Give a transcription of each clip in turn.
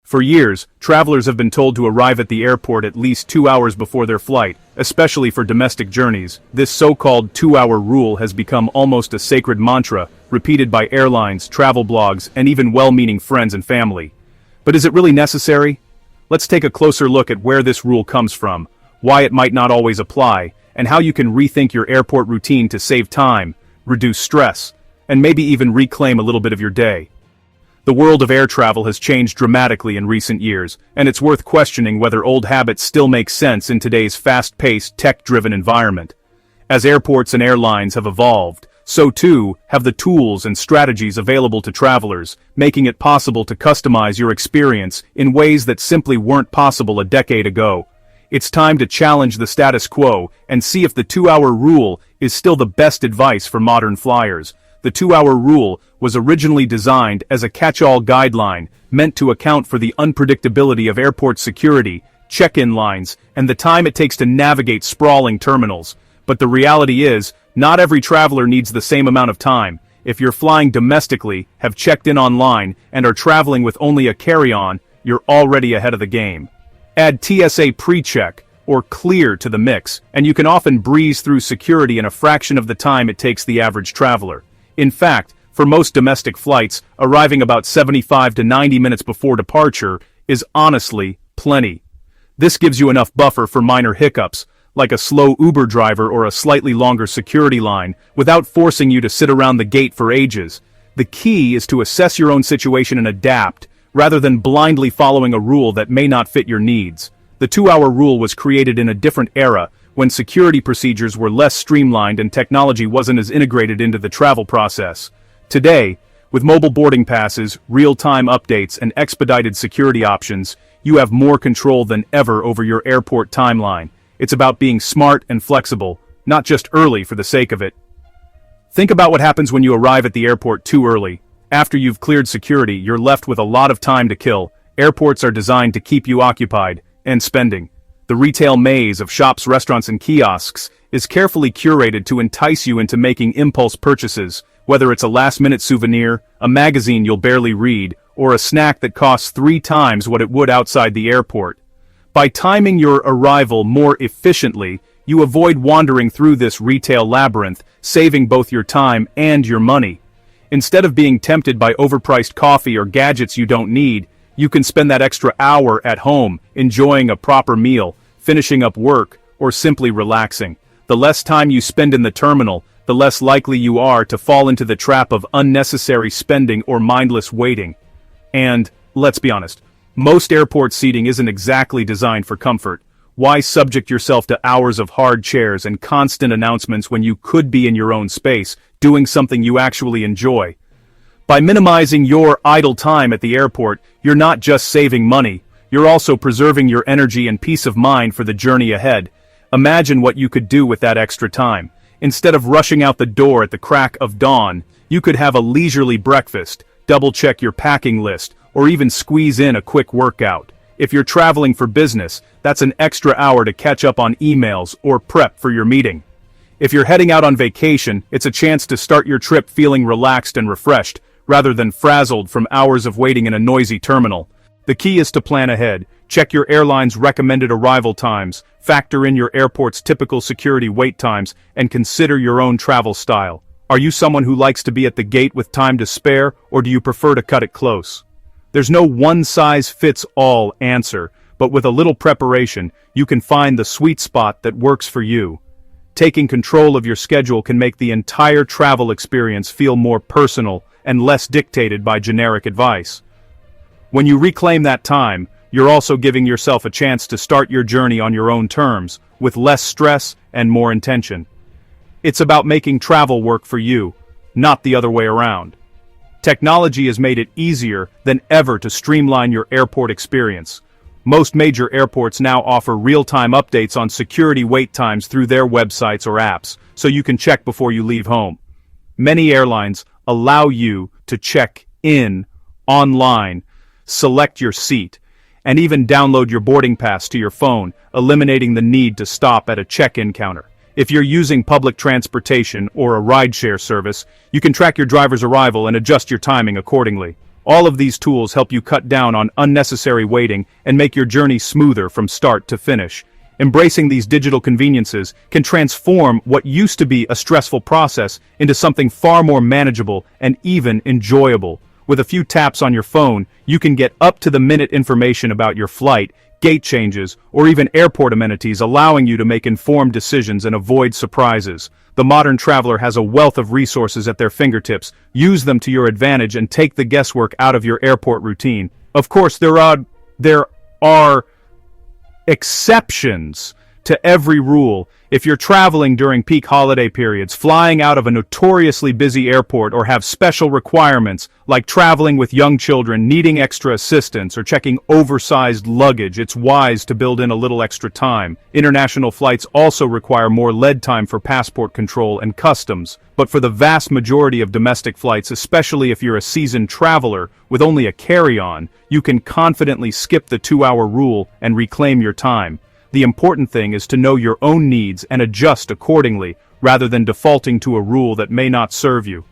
For years, travelers have been told to arrive at the airport at least 2 hours before their flight, especially for domestic journeys. This so-called 2-hour rule has become almost a sacred mantra, repeated by airlines, travel blogs, and even well-meaning friends and family. But is it really necessary? Let's take a closer look at where this rule comes from, why it might not always apply, and how you can rethink your airport routine to save time, reduce stress, and maybe even reclaim a little bit of your day. The world of air travel has changed dramatically in recent years, and it's worth questioning whether old habits still make sense in today's fast-paced, tech-driven environment. As airports and airlines have evolved, so too have the tools and strategies available to travelers, making it possible to customize your experience in ways that simply weren't possible a decade ago. It's time to challenge the status quo and see if the 2-hour rule is still the best advice for modern flyers. The 2-hour rule was originally designed as a catch-all guideline meant to account for the unpredictability of airport security, check-in lines, and the time it takes to navigate sprawling terminals. But the reality is, not every traveler needs the same amount of time. If you're flying domestically, have checked in online, and are traveling with only a carry-on, you're already ahead of the game. Add TSA pre-check or clear to the mix, and you can often breeze through security in a fraction of the time it takes the average traveler. In fact, for most domestic flights, arriving about 75 to 90 minutes before departure is honestly plenty. This gives you enough buffer for minor hiccups, like a slow Uber driver or a slightly longer security line, without forcing you to sit around the gate for ages. The key is to assess your own situation and adapt, rather than blindly following a rule that may not fit your needs. The 2-hour rule was created in a different era, when security procedures were less streamlined and technology wasn't as integrated into the travel process. Today, with mobile boarding passes, real-time updates, and expedited security options, you have more control than ever over your airport timeline. It's about being smart and flexible, not just early for the sake of it. Think about what happens when you arrive at the airport too early. After you've cleared security, you're left with a lot of time to kill. Airports are designed to keep you occupied and spending. The retail maze of shops, restaurants, and kiosks is carefully curated to entice you into making impulse purchases, whether it's a last-minute souvenir, a magazine you'll barely read, or a snack that costs 3 times what it would outside the airport. By timing your arrival more efficiently, you avoid wandering through this retail labyrinth, saving both your time and your money. Instead of being tempted by overpriced coffee or gadgets you don't need, you can spend that extra hour at home, enjoying a proper meal, finishing up work, or simply relaxing. The less time you spend in the terminal, the less likely you are to fall into the trap of unnecessary spending or mindless waiting. And, let's be honest, most airport seating isn't exactly designed for comfort. Why subject yourself to hours of hard chairs and constant announcements when you could be in your own space, doing something you actually enjoy? By minimizing your idle time at the airport, you're not just saving money, you're also preserving your energy and peace of mind for the journey ahead. Imagine what you could do with that extra time. Instead of rushing out the door at the crack of dawn, you could have a leisurely breakfast, double-check your packing list, or even squeeze in a quick workout. If you're traveling for business, that's an extra hour to catch up on emails or prep for your meeting. If you're heading out on vacation, it's a chance to start your trip feeling relaxed and refreshed, rather than frazzled from hours of waiting in a noisy terminal. The key is to plan ahead, check your airline's recommended arrival times, factor in your airport's typical security wait times, and consider your own travel style. Are you someone who likes to be at the gate with time to spare, or do you prefer to cut it close? There's no one-size-fits-all answer, but with a little preparation, you can find the sweet spot that works for you. Taking control of your schedule can make the entire travel experience feel more personal and less dictated by generic advice. When you reclaim that time, you're also giving yourself a chance to start your journey on your own terms, with less stress and more intention. It's about making travel work for you, not the other way around. Technology has made it easier than ever to streamline your airport experience. Most major airports now offer real-time updates on security wait times through their websites or apps, so you can check before you leave home. Many airlines allow you to check in online, select your seat, and even download your boarding pass to your phone, eliminating the need to stop at a check-in counter. If you're using public transportation or a rideshare service, you can track your driver's arrival and adjust your timing accordingly. All of these tools help you cut down on unnecessary waiting and make your journey smoother from start to finish. Embracing these digital conveniences can transform what used to be a stressful process into something far more manageable and even enjoyable. With a few taps on your phone, you can get up-to-the-minute information about your flight, gate changes, or even airport amenities, allowing you to make informed decisions and avoid surprises. The modern traveler has a wealth of resources at their fingertips. Use them to your advantage and take the guesswork out of your airport routine. Of course, there are exceptions to every rule. If you're traveling during peak holiday periods, flying out of a notoriously busy airport, or have special requirements like traveling with young children, needing extra assistance, or checking oversized luggage, it's wise to build in a little extra time. International flights also require more lead time for passport control and customs, but for the vast majority of domestic flights, especially if you're a seasoned traveler with only a carry-on, you can confidently skip the 2-hour rule and reclaim your time. The important thing is to know your own needs and adjust accordingly, rather than defaulting to a rule that may not serve you.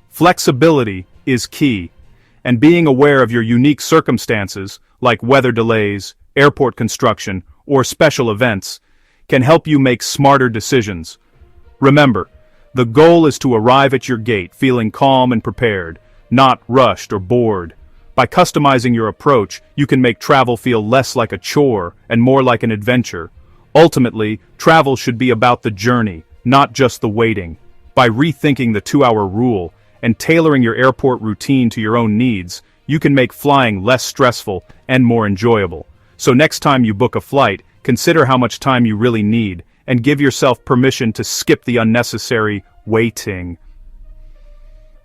Flexibility is key, and being aware of your unique circumstances, like weather delays, airport construction, or special events, can help you make smarter decisions. Remember, the goal is to arrive at your gate feeling calm and prepared, not rushed or bored. By customizing your approach, you can make travel feel less like a chore and more like an adventure. Ultimately, travel should be about the journey, not just the waiting. By rethinking the 2-hour rule and tailoring your airport routine to your own needs, you can make flying less stressful and more enjoyable. So next time you book a flight, consider how much time you really need and give yourself permission to skip the unnecessary waiting.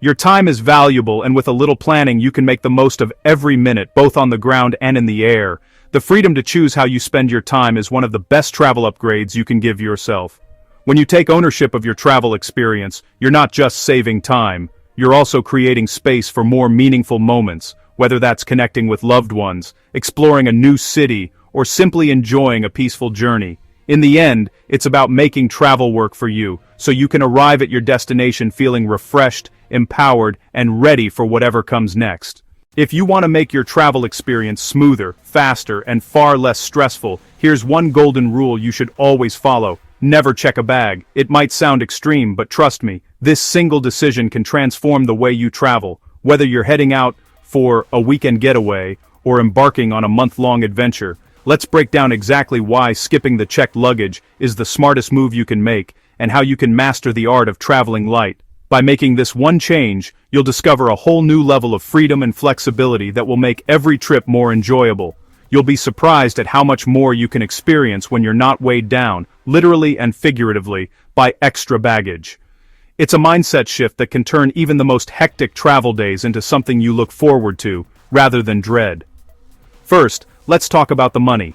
Your time is valuable, and with a little planning you can make the most of every minute, both on the ground and in the air. The freedom to choose how you spend your time is one of the best travel upgrades you can give yourself. When you take ownership of your travel experience, you're not just saving time, you're also creating space for more meaningful moments, whether that's connecting with loved ones, exploring a new city, or simply enjoying a peaceful journey. In the end, it's about making travel work for you, so you can arrive at your destination feeling refreshed, empowered, and ready for whatever comes next. If you want to make your travel experience smoother, faster, and far less stressful, here's one golden rule you should always follow. Never check a bag. It might sound extreme, but trust me, this single decision can transform the way you travel. Whether you're heading out for a weekend getaway or embarking on a month-long adventure, let's break down exactly why skipping the checked luggage is the smartest move you can make, and how you can master the art of traveling light. By making this one change, you'll discover a whole new level of freedom and flexibility that will make every trip more enjoyable. You'll be surprised at how much more you can experience when you're not weighed down, literally and figuratively, by extra baggage. It's a mindset shift that can turn even the most hectic travel days into something you look forward to, rather than dread. First, let's talk about the money.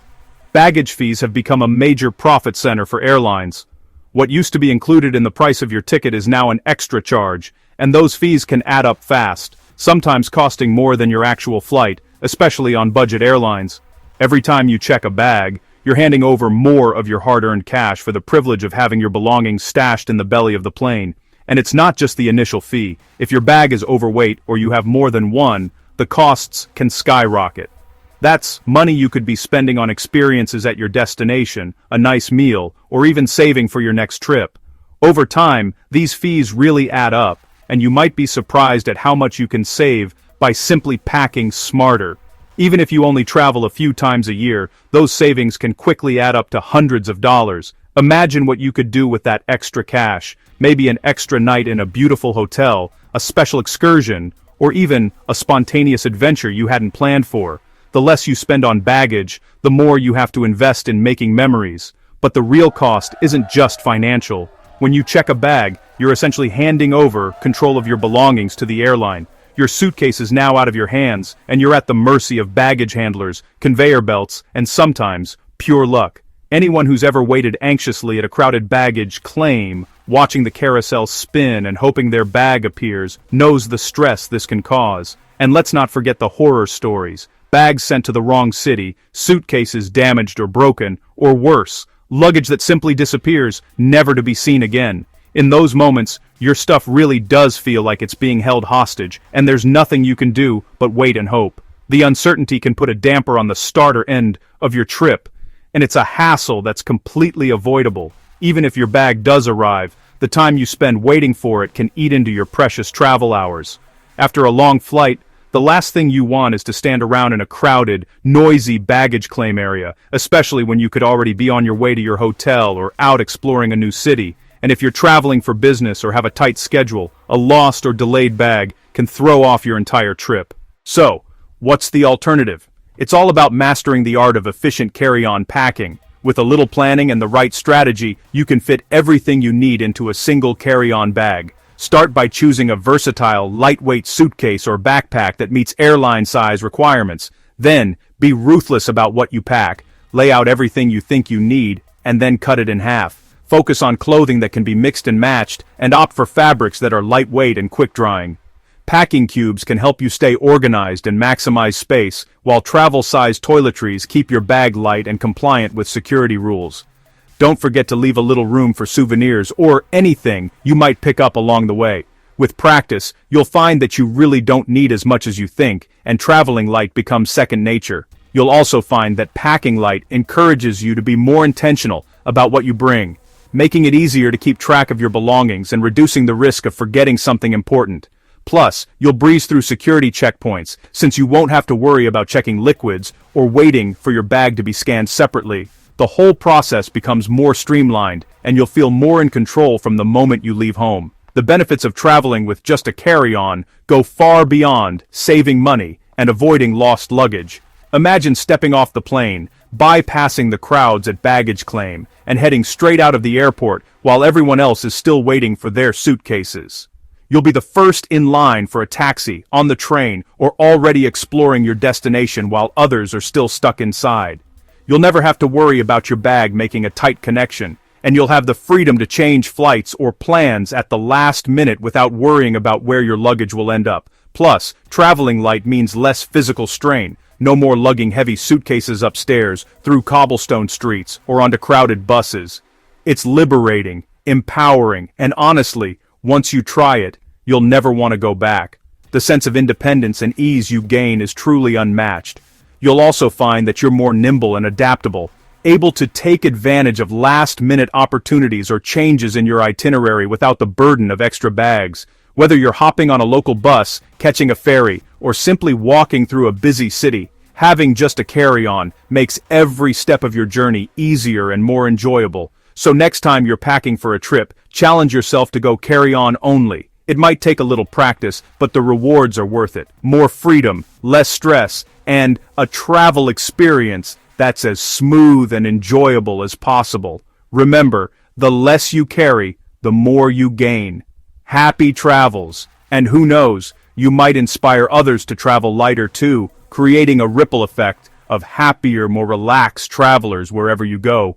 Baggage fees have become a major profit center for airlines. What used to be included in the price of your ticket is now an extra charge, and those fees can add up fast, sometimes costing more than your actual flight, especially on budget airlines. Every time you check a bag, you're handing over more of your hard-earned cash for the privilege of having your belongings stashed in the belly of the plane. And it's not just the initial fee. If your bag is overweight or you have more than one, the costs can skyrocket. That's money you could be spending on experiences at your destination, a nice meal, or even saving for your next trip. Over time, these fees really add up, and you might be surprised at how much you can save by simply packing smarter. Even if you only travel a few times a year, those savings can quickly add up to hundreds of dollars. Imagine what you could do with that extra cash, maybe an extra night in a beautiful hotel, a special excursion, or even a spontaneous adventure you hadn't planned for. The less you spend on baggage, the more you have to invest in making memories. But the real cost isn't just financial. When you check a bag, you're essentially handing over control of your belongings to the airline. Your suitcase is now out of your hands, and you're at the mercy of baggage handlers, conveyor belts, and sometimes, pure luck. Anyone who's ever waited anxiously at a crowded baggage claim, watching the carousel spin and hoping their bag appears, knows the stress this can cause. And let's not forget the horror stories. Bags sent to the wrong city, suitcases damaged or broken, or worse, luggage that simply disappears, never to be seen again. In those moments, your stuff really does feel like it's being held hostage, and there's nothing you can do but wait and hope. The uncertainty can put a damper on the starter end of your trip, and it's a hassle that's completely avoidable. Even if your bag does arrive, the time you spend waiting for it can eat into your precious travel hours. After a long flight, the last thing you want is to stand around in a crowded, noisy baggage claim area, especially when you could already be on your way to your hotel or out exploring a new city. And if you're traveling for business or have a tight schedule, a lost or delayed bag can throw off your entire trip. So, what's the alternative? It's all about mastering the art of efficient carry-on packing. With a little planning and the right strategy, you can fit everything you need into a single carry-on bag. Start by choosing a versatile, lightweight suitcase or backpack that meets airline size requirements. Then, be ruthless about what you pack. Lay out everything you think you need, and then cut it in half. Focus on clothing that can be mixed and matched, and opt for fabrics that are lightweight and quick-drying. Packing cubes can help you stay organized and maximize space, while travel-sized toiletries keep your bag light and compliant with security rules. Don't forget to leave a little room for souvenirs or anything you might pick up along the way. With practice, you'll find that you really don't need as much as you think, and traveling light becomes second nature. You'll also find that packing light encourages you to be more intentional about what you bring, making it easier to keep track of your belongings and reducing the risk of forgetting something important. Plus, you'll breeze through security checkpoints, since you won't have to worry about checking liquids or waiting for your bag to be scanned separately. The whole process becomes more streamlined, and you'll feel more in control from the moment you leave home. The benefits of traveling with just a carry-on go far beyond saving money and avoiding lost luggage. Imagine stepping off the plane, bypassing the crowds at baggage claim, and heading straight out of the airport while everyone else is still waiting for their suitcases. You'll be the first in line for a taxi, on the train, or already exploring your destination while others are still stuck inside. You'll never have to worry about your bag making a tight connection, and you'll have the freedom to change flights or plans at the last minute without worrying about where your luggage will end up. Plus, traveling light means less physical strain. No more lugging heavy suitcases upstairs, through cobblestone streets, or onto crowded buses. It's liberating, empowering, and honestly, once you try it, you'll never want to go back. The sense of independence and ease you gain is truly unmatched. You'll also find that you're more nimble and adaptable, able to take advantage of last-minute opportunities or changes in your itinerary without the burden of extra bags. Whether you're hopping on a local bus, catching a ferry, or simply walking through a busy city, having just a carry-on makes every step of your journey easier and more enjoyable. So next time you're packing for a trip, challenge yourself to go carry-on only. It might take a little practice, but the rewards are worth it. More freedom, less stress, and a travel experience that's as smooth and enjoyable as possible. Remember, the less you carry, the more you gain. Happy travels, and who knows, you might inspire others to travel lighter too, creating a ripple effect of happier, more relaxed travelers wherever you go.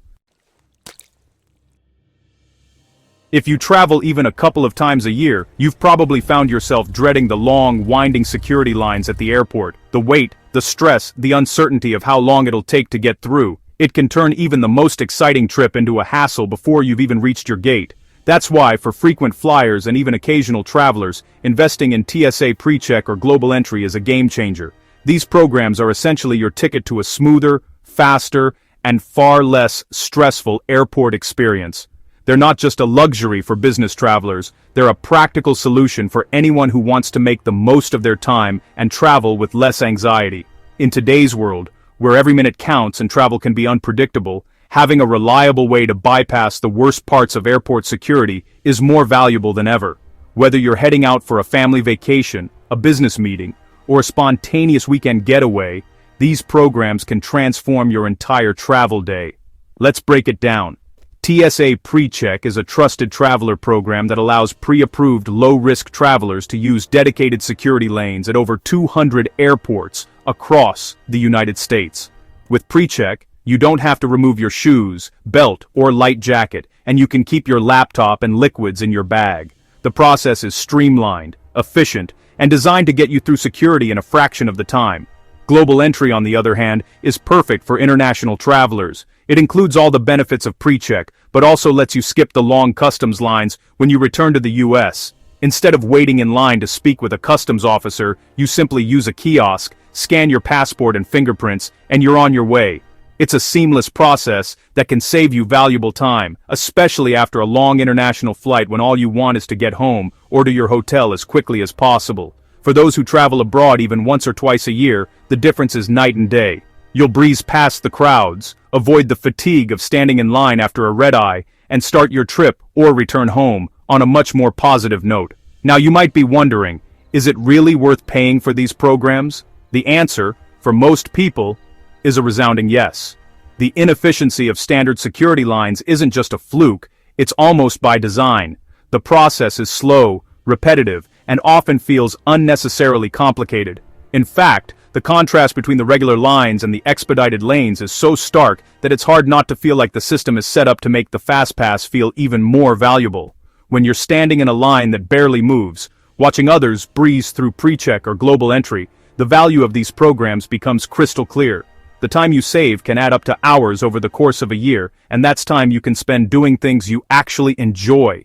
If you travel even a couple of times a year, you've probably found yourself dreading the long, winding security lines at the airport, the wait, the stress, the uncertainty of how long it'll take to get through. It can turn even the most exciting trip into a hassle before you've even reached your gate. That's why, for frequent flyers and even occasional travelers, investing in TSA PreCheck or Global Entry is a game changer. These programs are essentially your ticket to a smoother, faster, and far less stressful airport experience. They're not just a luxury for business travelers, they're a practical solution for anyone who wants to make the most of their time and travel with less anxiety. In today's world, where every minute counts and travel can be unpredictable, having a reliable way to bypass the worst parts of airport security is more valuable than ever. Whether you're heading out for a family vacation, a business meeting, or a spontaneous weekend getaway, these programs can transform your entire travel day. Let's break it down. TSA PreCheck is a trusted traveler program that allows pre-approved low-risk travelers to use dedicated security lanes at over 200 airports across the United States. With PreCheck, you don't have to remove your shoes, belt, or light jacket, and you can keep your laptop and liquids in your bag. The process is streamlined, efficient, and designed to get you through security in a fraction of the time. Global Entry, on the other hand, is perfect for international travelers. It includes all the benefits of pre-check, but also lets you skip the long customs lines when you return to the US. Instead of waiting in line to speak with a customs officer, you simply use a kiosk, scan your passport and fingerprints, and you're on your way. It's a seamless process that can save you valuable time, especially after a long international flight when all you want is to get home or to your hotel as quickly as possible. For those who travel abroad even once or twice a year, the difference is night and day. You'll breeze past the crowds, avoid the fatigue of standing in line after a red-eye, and start your trip or return home on a much more positive note. Now you might be wondering, is it really worth paying for these programs? The answer, for most people, is a resounding yes. The inefficiency of standard security lines isn't just a fluke, it's almost by design. The process is slow, repetitive, and often feels unnecessarily complicated. In fact, the contrast between the regular lines and the expedited lanes is so stark that it's hard not to feel like the system is set up to make the FastPass feel even more valuable. When you're standing in a line that barely moves, watching others breeze through pre-check or global entry, the value of these programs becomes crystal clear. The time you save can add up to hours over the course of a year, and that's time you can spend doing things you actually enjoy.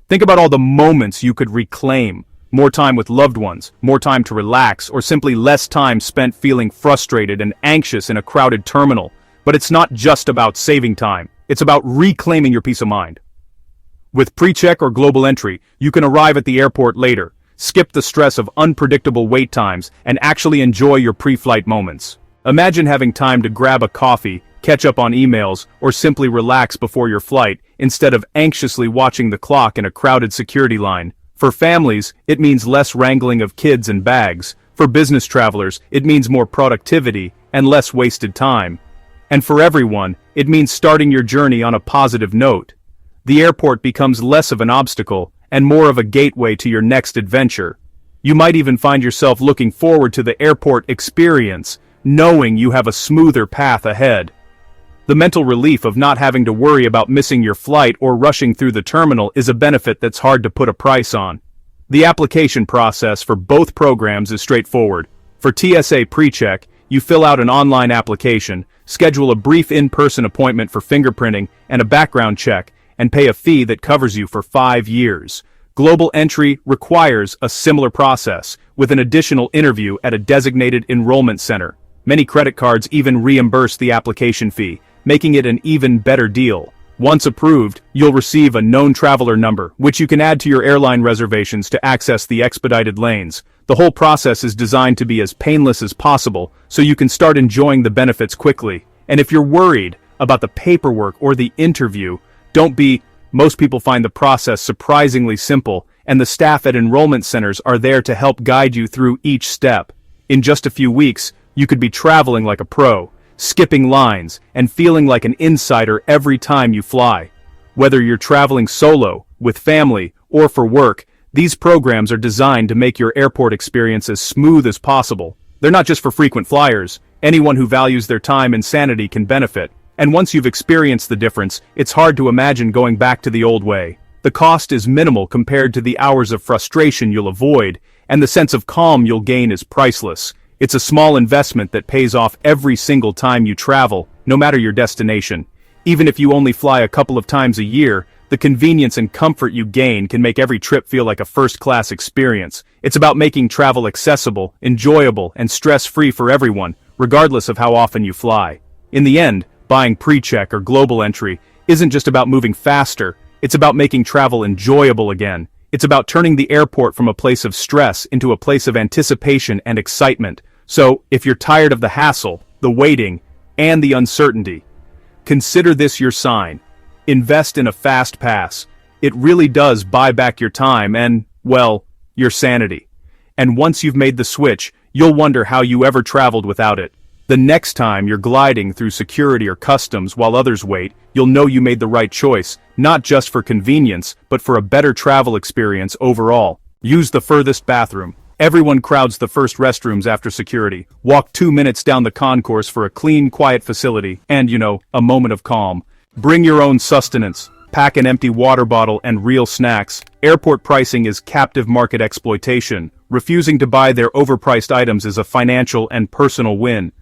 Think about all the moments you could reclaim. More time with loved ones, more time to relax, or simply less time spent feeling frustrated and anxious in a crowded terminal. But it's not just about saving time, it's about reclaiming your peace of mind. With pre-check or global entry, you can arrive at the airport later, skip the stress of unpredictable wait times, and actually enjoy your pre-flight moments. Imagine having time to grab a coffee, catch up on emails, or simply relax before your flight, instead of anxiously watching the clock in a crowded security line. For families, it means less wrangling of kids and bags. For business travelers, it means more productivity and less wasted time. And for everyone, it means starting your journey on a positive note. The airport becomes less of an obstacle and more of a gateway to your next adventure. You might even find yourself looking forward to the airport experience, knowing you have a smoother path ahead. The mental relief of not having to worry about missing your flight or rushing through the terminal is a benefit that's hard to put a price on. The application process for both programs is straightforward. For TSA PreCheck, you fill out an online application, schedule a brief in-person appointment for fingerprinting and a background check, and pay a fee that covers you for 5 years. Global Entry requires a similar process, with an additional interview at a designated enrollment center. Many credit cards even reimburse the application fee, making it an even better deal. Once approved, you'll receive a known traveler number, which you can add to your airline reservations to access the expedited lanes. The whole process is designed to be as painless as possible, so you can start enjoying the benefits quickly. And if you're worried about the paperwork or the interview, don't be. Most people find the process surprisingly simple, and the staff at enrollment centers are there to help guide you through each step. In just a few weeks, you could be traveling like a pro, skipping lines, and feeling like an insider every time you fly. Whether you're traveling solo, with family, or for work, these programs are designed to make your airport experience as smooth as possible. They're not just for frequent flyers. Anyone who values their time and sanity can benefit. And once you've experienced the difference, it's hard to imagine going back to the old way. The cost is minimal compared to the hours of frustration you'll avoid, and the sense of calm you'll gain is priceless. It's a small investment that pays off every single time you travel, no matter your destination. Even if you only fly a couple of times a year, the convenience and comfort you gain can make every trip feel like a first-class experience. It's about making travel accessible, enjoyable, and stress-free for everyone, regardless of how often you fly. In the end, buying pre-check or global entry isn't just about moving faster, it's about making travel enjoyable again. It's about turning the airport from a place of stress into a place of anticipation and excitement. So, if you're tired of the hassle, the waiting, and the uncertainty, consider this your sign. Invest in a fast pass. It really does buy back your time and, well, your sanity. And once you've made the switch, you'll wonder how you ever traveled without it. The next time you're gliding through security or customs while others wait, you'll know you made the right choice, not just for convenience, but for a better travel experience overall. Use the furthest bathroom. Everyone crowds the first restrooms after security. Walk 2 minutes down the concourse for a clean, quiet facility, and, a moment of calm. Bring your own sustenance. Pack an empty water bottle and real snacks. Airport pricing is captive market exploitation. refusing to buy their overpriced items is a financial and personal win.